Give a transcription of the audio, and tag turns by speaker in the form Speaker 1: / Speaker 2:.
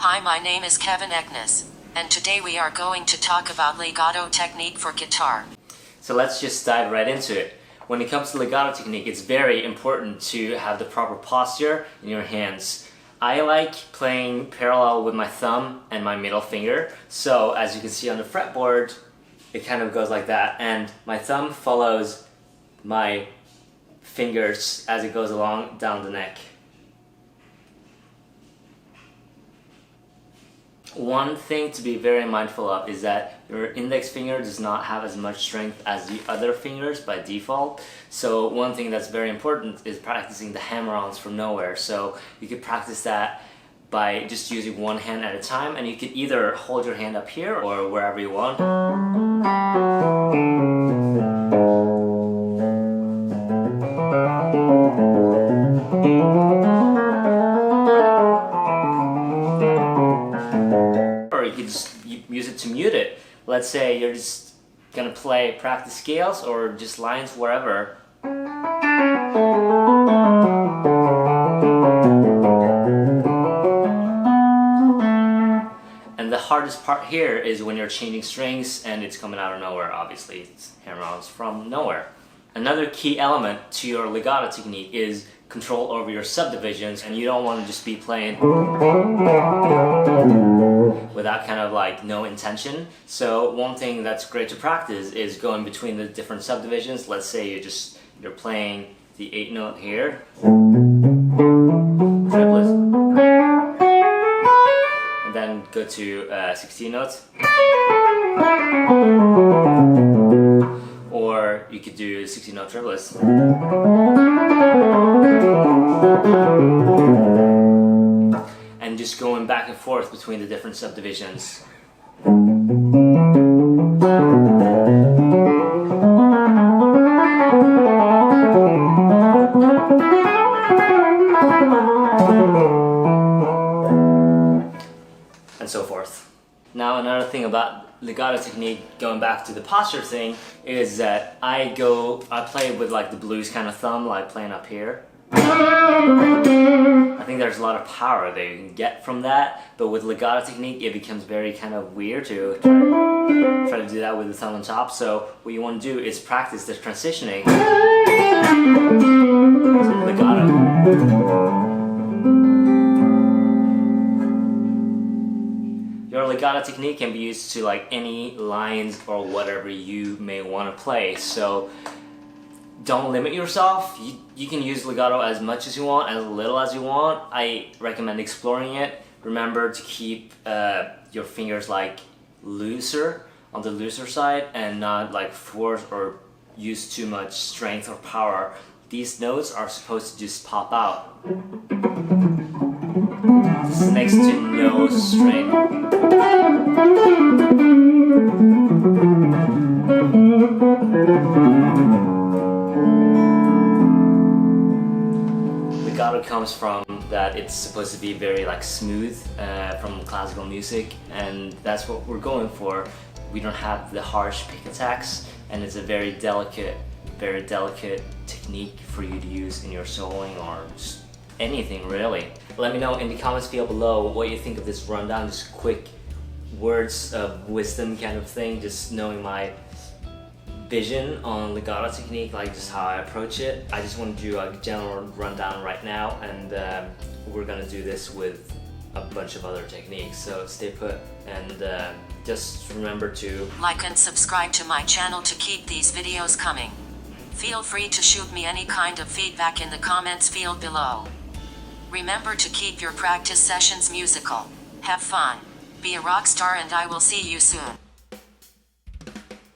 Speaker 1: Hi, my name is Kevin Egnes, and today we are going to talk about legato technique for guitar.
Speaker 2: So let's just dive right into it. When it comes to legato technique, it's very important to have the proper posture in your hands. I like playing parallel with my thumb and my middle finger. So as you can see on the fretboard, it kind of goes like that, and my thumb follows my fingers as it goes along down the neck. One thing to be very mindful of is that your index finger does not have as much strength as the other fingers by default. So one thing that's very important is practicing the hammer-ons from nowhere. So you could practice that by just using one hand at a time, and you could either hold your hand up here or wherever you want. Or you could just use it to mute it. Let's say you're just gonna play practice scales or just lines wherever. And the hardest part here is when you're changing strings and it's coming out of nowhere. Obviously, it's hammer-ons from nowhere. Another key element to your legato technique is control over your subdivisions, and you don't want to just be playing without kind of like no intention. So one thing that's great to practice is going between the different subdivisions. Let's say you're playing the 8th note here, triplets, and then go to 16 notes. Or you could do 16-note triplets. And just going back and forth between the different subdivisions. And so forth. Now another thing about legato technique, going back to the posture thing, is that I play with like the blues kind of thumb, like playing up here. I think there's a lot of power that you can get from that, but with legato technique it becomes very kind of weird to try to do that with the thumb on top. So what you want to do is practice the transitioning to legato. Your legato technique can be used to like any lines or whatever you may want to play. So don't limit yourself. You can use legato as much as you want, as little as you want. I recommend exploring it. Remember to keep your fingers like looser, on the looser side, and not like force or use too much strength or power. These notes are supposed to just pop out. This is next to no string. Legato comes from that it's supposed to be very like smooth from classical music, and that's what we're going for. We don't have the harsh pick attacks, and it's a very delicate technique for you to use in your soloing or just anything really. Let me know in the comments field below what you think of this rundown, just quick words of wisdom kind of thing, just knowing my vision on legato technique, like just how I approach it. I just want to do a general rundown right now, and we're gonna do this with a bunch of other techniques, so stay put, and just remember to
Speaker 1: like and subscribe to my channel to keep these videos coming. Feel free to shoot me any kind of feedback in the comments field below. Remember to keep your practice sessions musical. Have fun. Be a rock star, and I will see you soon.